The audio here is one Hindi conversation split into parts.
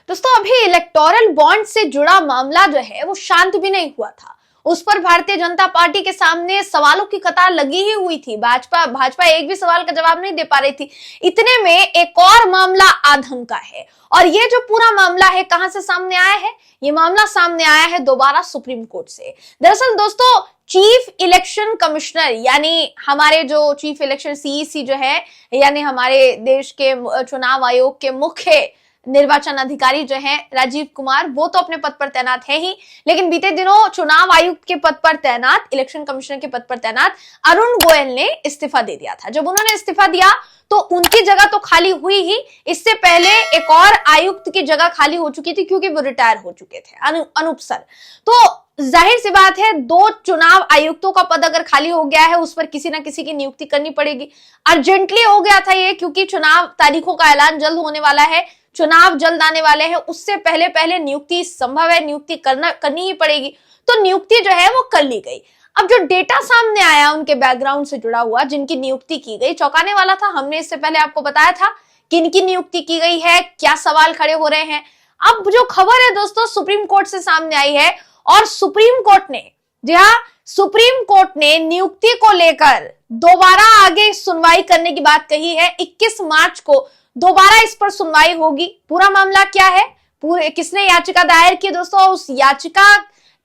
दोस्तों अभी इलेक्टोरल बॉन्ड से जुड़ा मामला जो है वो शांत भी नहीं हुआ था। उस पर भारतीय जनता पार्टी के सामने सवालों की कतार लगी ही हुई थी। भाजपा एक भी सवाल का जवाब नहीं दे पा रही थी। इतने में एक और मामला आधम का है और ये जो पूरा मामला है कहां से सामने आया है? ये मामला सामने आया है दोबारा सुप्रीम कोर्ट से। दरअसल दोस्तों चीफ इलेक्शन कमिश्नर यानी हमारे जो चीफ इलेक्शन सीईसी जो है यानी हमारे देश के चुनाव आयोग के मुख्य निर्वाचन अधिकारी जो हैं राजीव कुमार, वो तो अपने पद पर तैनात है ही, लेकिन बीते दिनों चुनाव आयुक्त के पद पर तैनात, इलेक्शन कमिश्नर के पद पर तैनात अरुण गोयल ने इस्तीफा दे दिया था। जब उन्होंने इस्तीफा दिया तो उनकी जगह तो खाली हुई ही, इससे पहले एक और आयुक्त की जगह खाली हो चुकी थी क्योंकि वो रिटायर हो चुके थे, अनूप सर। तो जाहिर सी बात है दो चुनाव आयुक्तों का पद अगर खाली हो गया है उस पर किसी ना किसी की नियुक्ति करनी पड़ेगी। अर्जेंटली हो गया था ये क्योंकि चुनाव तारीखों का ऐलान जल्द होने वाला है, चुनाव जल्द आने वाले हैं, उससे पहले पहले नियुक्ति संभव है, नियुक्ति करनी ही पड़ेगी। तो नियुक्ति जो है वो कर ली गई। अब जो डेटा सामने आया उनके बैकग्राउंड से जुड़ा हुआ, जिनकी नियुक्ति की गई, चौंकाने वाला था। हमने इससे पहले आपको बताया था किनकी नियुक्ति की गई है, क्या सवाल खड़े हो रहे हैं। अब जो खबर है दोस्तों सुप्रीम कोर्ट से सामने आई है और सुप्रीम कोर्ट ने, जी हाँ, सुप्रीम कोर्ट ने नियुक्ति को लेकर दोबारा आगे सुनवाई करने की बात कही है। 21 मार्च को दोबारा इस पर सुनवाई होगी। पूरा मामला क्या है, किसने याचिका दायर की दोस्तों, उस याचिका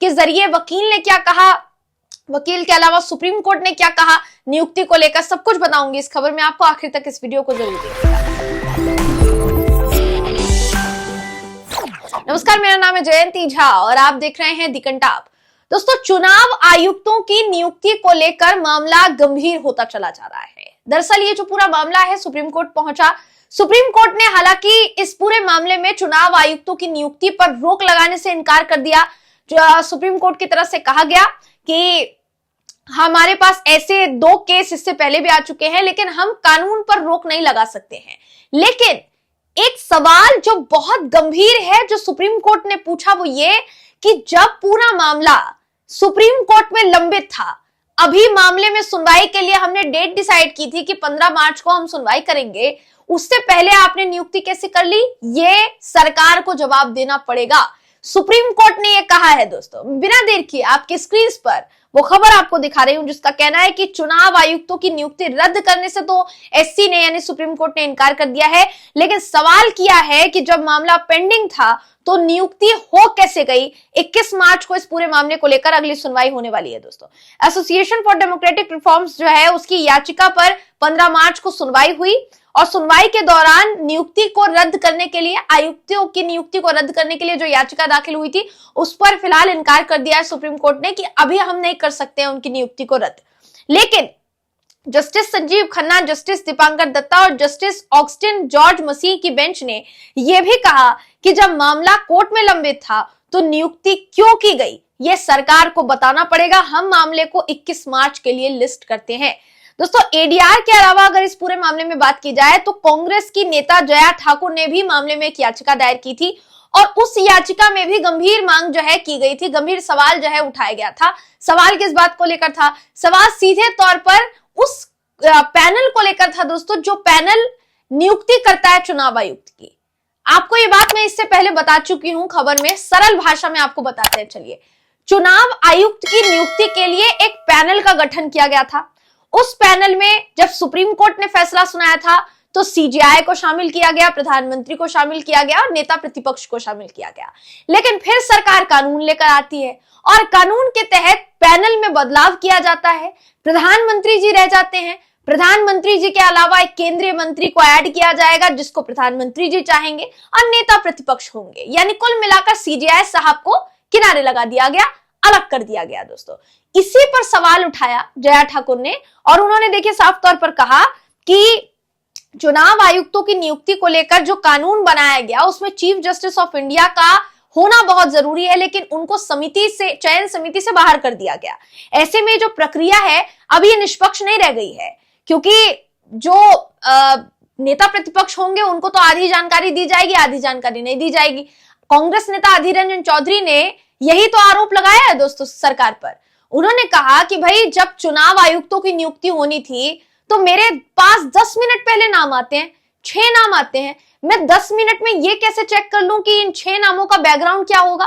के जरिए वकील ने क्या कहा, वकील के अलावा सुप्रीम कोर्ट ने क्या कहा नियुक्ति को लेकर, सब कुछ बताऊंगी इस खबर में आपको। आखिर तक इस वीडियो को जरूर देखिएगा। नमस्कार, मेरा नाम है जयंती झा और आप देख रहे हैं दी कंटाप। दोस्तों चुनाव आयुक्तों की नियुक्ति को लेकर मामला गंभीर होता चला जा रहा है। दरअसल ये जो पूरा मामला है सुप्रीम कोर्ट पहुंचा। सुप्रीम कोर्ट ने हालांकि इस पूरे मामले में चुनाव आयुक्तों की नियुक्ति पर रोक लगाने से इनकार कर दिया। सुप्रीम कोर्ट की तरफ से कहा गया कि हमारे पास ऐसे 2 केस इससे पहले भी आ चुके हैं, लेकिन हम कानून पर रोक नहीं लगा सकते हैं। लेकिन एक सवाल जो बहुत गंभीर है जो सुप्रीम कोर्ट ने पूछा वो ये कि जब पूरा मामला सुप्रीम कोर्ट में लंबित था, अभी मामले में सुनवाई के लिए हमने डेट डिसाइड की थी कि 15 मार्च को हम सुनवाई करेंगे, उससे पहले आपने नियुक्ति कैसे कर ली? ये सरकार को जवाब देना पड़ेगा। सुप्रीम कोर्ट ने ये कहा है दोस्तों। बिना देर किए आपके स्क्रीन पर वो खबर आपको दिखा रही हूं जिसका कहना है कि चुनाव आयुक्तों की नियुक्ति रद्द करने से तो एससी ने यानी सुप्रीम कोर्ट ने इनकार कर दिया है, लेकिन सवाल किया है कि जब मामला पेंडिंग था तो नियुक्ति हो कैसे गई। 21 मार्च को इस पूरे मामले को लेकर अगली सुनवाई होने वाली है दोस्तों। एसोसिएशन फॉर डेमोक्रेटिक रिफॉर्म्स जो है उसकी याचिका पर 15 मार्च को सुनवाई हुई और सुनवाई के दौरान नियुक्ति को रद्द करने के लिए, आयुक्तों की नियुक्ति को रद्द करने के लिए जो याचिका दाखिल हुई थी उस पर फिलहाल इनकार कर दिया है सुप्रीम कोर्ट ने कि अभी हम नहीं कर सकते हैं उनकी नियुक्ति को रद्द। लेकिन जस्टिस संजीव खन्ना, जस्टिस दीपांकर दत्ता और जस्टिस ऑगस्टिन जॉर्ज मसीह की बेंच ने यह भी कहा कि जब मामला कोर्ट में लंबित था तो नियुक्ति क्यों की गई यह सरकार को बताना पड़ेगा। हम मामले को 21 मार्च के लिए लिस्ट करते हैं। दोस्तों एडीआर के अलावा अगर इस पूरे मामले में बात की जाए तो कांग्रेस की नेता जया ठाकुर ने भी मामले में एक याचिका दायर की थी और उस याचिका में भी गंभीर मांग जो है की गई थी, गंभीर सवाल जो है उठाया गया था। सवाल किस बात को लेकर था? सवाल सीधे तौर पर उस पैनल को लेकर था दोस्तों जो पैनल नियुक्ति करता है चुनाव आयुक्त की। आपको ये बात मैं इससे पहले बता चुकी हूं खबर में, सरल भाषा में आपको बताते हैं। चलिए, चुनाव आयुक्त की नियुक्ति के लिए एक पैनल का गठन किया गया था। उस पैनल में जब सुप्रीम कोर्ट ने फैसला सुनाया था तो सीजेआई को शामिल किया गया, प्रधानमंत्री को शामिल किया गया और नेता प्रतिपक्ष को शामिल किया गया। लेकिन फिर सरकार कानून लेकर आती है और कानून के तहत पैनल में बदलाव किया जाता है। प्रधानमंत्री जी रह जाते हैं। प्रधानमंत्री जी के अलावा एक केंद्रीय मंत्री को ऐड किया जाएगा जिसको प्रधानमंत्री जी चाहेंगे और नेता प्रतिपक्ष होंगे। यानी कुल मिलाकर सीजेआई साहब को किनारे लगा दिया गया, अलग कर दिया गया दोस्तों। इसी पर सवाल उठाया जया ठाकुर ने और उन्होंने देखिए साफ तौर पर कहा कि चुनाव आयुक्तों की नियुक्ति को लेकर जो कानून बनाया गया उसमें चीफ जस्टिस ऑफ इंडिया का होना बहुत जरूरी है, लेकिन उनको चयन समिति से बाहर कर दिया गया। ऐसे में जो प्रक्रिया है अभी ये निष्पक्ष नहीं रह गई है क्योंकि जो नेता प्रतिपक्ष होंगे उनको तो आधी जानकारी दी जाएगी, आधी जानकारी नहीं दी जाएगी। कांग्रेस नेता अधीर रंजन चौधरी ने यही तो आरोप लगाया है दोस्तों सरकार पर। उन्होंने कहा कि भाई जब चुनाव आयुक्तों की नियुक्ति होनी थी तो मेरे पास 10 मिनट पहले नाम आते हैं, 6 नाम आते हैं, मैं 10 मिनट में ये कैसे चेक कर लूं कि इन 6 नामों का बैकग्राउंड क्या होगा?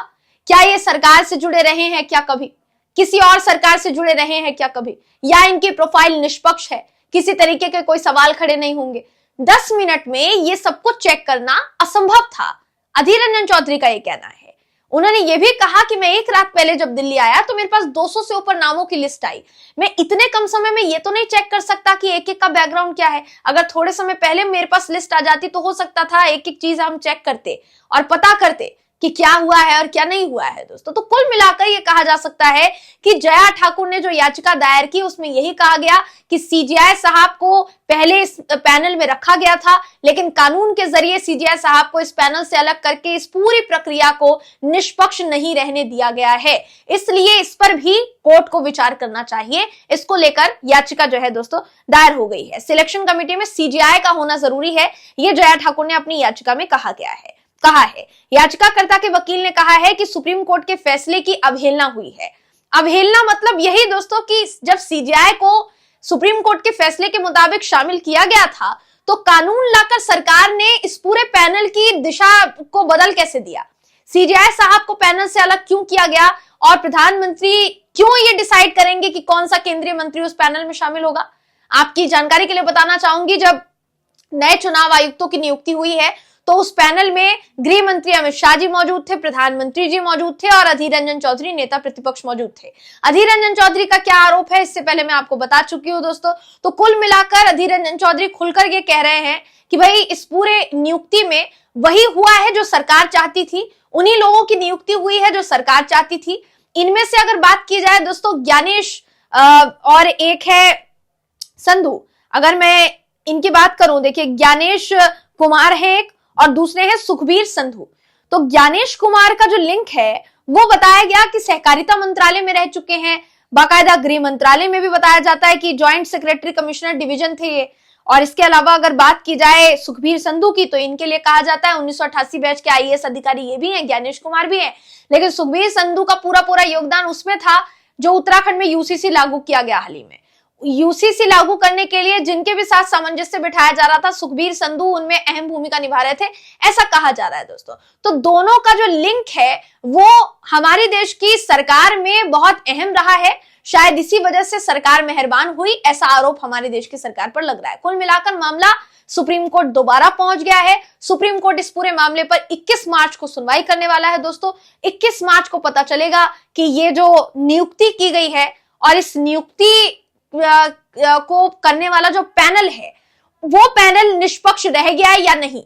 क्या ये सरकार से जुड़े रहे हैं क्या कभी? किसी और सरकार से जुड़े रहे हैं क्या कभी? या इनकी प्रोफाइल निष्पक्ष है, किसी तरीके के कोई सवाल खड़े नहीं होंगे? 10 मिनट में ये सब कुछ चेक करना असंभव था, अधीर रंजन चौधरी का ये कहना है। उन्होंने ये भी कहा कि मैं एक रात पहले जब दिल्ली आया तो मेरे पास 200 से ऊपर नामों की लिस्ट आई। मैं इतने कम समय में ये तो नहीं चेक कर सकता कि एक एक का बैकग्राउंड क्या है। अगर थोड़े समय पहले मेरे पास लिस्ट आ जाती तो हो सकता था एक एक चीज हम चेक करते और पता करते कि क्या हुआ है और क्या नहीं हुआ है दोस्तों। तो कुल मिलाकर ये कहा जा सकता है कि जया ठाकुर ने जो याचिका दायर की उसमें यही कहा गया कि सीजेआई साहब को पहले इस पैनल में रखा गया था, लेकिन कानून के जरिए सीजेआई साहब को इस पैनल से अलग करके इस पूरी प्रक्रिया को निष्पक्ष नहीं रहने दिया गया है, इसलिए इस पर भी कोर्ट को विचार करना चाहिए। इसको लेकर याचिका जो है दोस्तों दायर हो गई है। सिलेक्शन कमेटी में सीजेआई का होना जरूरी है, ये जया ठाकुर ने अपनी याचिका में कहा है। याचिकाकर्ता के वकील ने कहा है कि सुप्रीम कोर्ट के फैसले की अवहेलना हुई है। अवहेलना मतलब यही दोस्तों कि जब सीजेआई को सुप्रीम कोर्ट के फैसले के मुताबिक शामिल किया गया था तो कानून लाकर सरकार ने इस पूरे पैनल की दिशा को बदल कैसे दिया? सीजेआई साहब को पैनल से अलग क्यों किया गया और प्रधानमंत्री क्यों ये डिसाइड करेंगे कि कौन सा केंद्रीय मंत्री उस पैनल में शामिल होगा? आपकी जानकारी के लिए बताना चाहूंगी, जब नए चुनाव आयुक्तों की नियुक्ति हुई है तो उस पैनल में गृह मंत्री अमित शाह जी मौजूद थे, प्रधानमंत्री जी मौजूद थे और अधीर रंजन चौधरी नेता प्रतिपक्ष मौजूद थे। अधीर रंजन चौधरी का क्या आरोप है इससे पहले मैं आपको बता चुकी हूं दोस्तों। तो कुल मिलाकर अधीर रंजन चौधरी खुलकर ये कह रहे हैं कि भाई इस पूरे नियुक्ति में वही हुआ है जो सरकार चाहती थी, उन्हीं लोगों की नियुक्ति हुई है जो सरकार चाहती थी। इनमें से अगर बात की जाए दोस्तों ज्ञानेश और एक है संधू, अगर मैं इनकी बात करूं, देखिए ज्ञानेश कुमार है एक और दूसरे हैं सुखबीर संधू। तो ज्ञानेश कुमार का जो लिंक है वो बताया गया कि सहकारिता मंत्रालय में रह चुके हैं, बाकायदा गृह मंत्रालय में भी बताया जाता है कि ज्वाइंट सेक्रेटरी कमिश्नर डिवीजन थे ये। और इसके अलावा अगर बात की जाए सुखबीर संधू की तो इनके लिए कहा जाता है 1988 बैच के आईएएस अधिकारी ये भी हैं, ज्ञानेश कुमार भी हैं। लेकिन सुखबीर संधू का पूरा योगदान उसमें था जो उत्तराखंड में यूसीसी लागू किया गया हाल ही में। यूसीसी लागू करने के लिए जिनके भी साथ सामंजस्य बिठाया जा रहा था, सुखबीर संधू उनमें अहम भूमिका निभा रहे थे, ऐसा कहा जा रहा है दोस्तों। तो दोनों का जो लिंक है वो हमारे देश की सरकार में बहुत अहम रहा है, शायद इसी वजह से सरकार मेहरबान हुई, ऐसा आरोप हमारे देश की सरकार पर लग रहा है। कुल मिलाकर मामला सुप्रीम कोर्ट दोबारा पहुंच गया है। सुप्रीम कोर्ट इस पूरे मामले पर 21 मार्च को सुनवाई करने वाला है दोस्तों। 21 मार्च को पता चलेगा कि ये जो नियुक्ति की गई है और इस नियुक्ति को करने वाला जो पैनल है वो पैनल निष्पक्ष रह गया है या नहीं।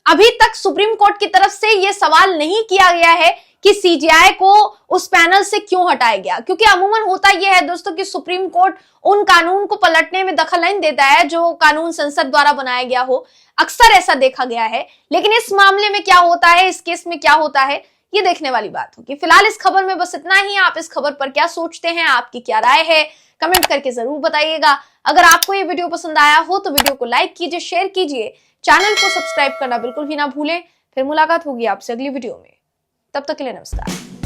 अभी तक सुप्रीम कोर्ट की तरफ से यह सवाल नहीं किया गया है कि सीजेआई को उस पैनल से क्यों हटाया गया, क्योंकि अमूमन होता यह है दोस्तों कि सुप्रीम कोर्ट उन कानून को पलटने में दखल नहीं देता है जो कानून संसद द्वारा बनाया गया हो, अक्सर ऐसा देखा गया है। लेकिन इस मामले में क्या होता है, इस केस में क्या होता है, ये देखने वाली बात होगी। फिलहाल इस खबर में बस इतना ही। आप इस खबर पर क्या सोचते हैं, आपकी क्या राय है, कमेंट करके जरूर बताइएगा। अगर आपको ये वीडियो पसंद आया हो तो वीडियो को लाइक कीजिए, शेयर कीजिए, चैनल को सब्सक्राइब करना बिल्कुल भी ना भूलें। फिर मुलाकात होगी आपसे अगली वीडियो में, तब तक के लिए नमस्कार।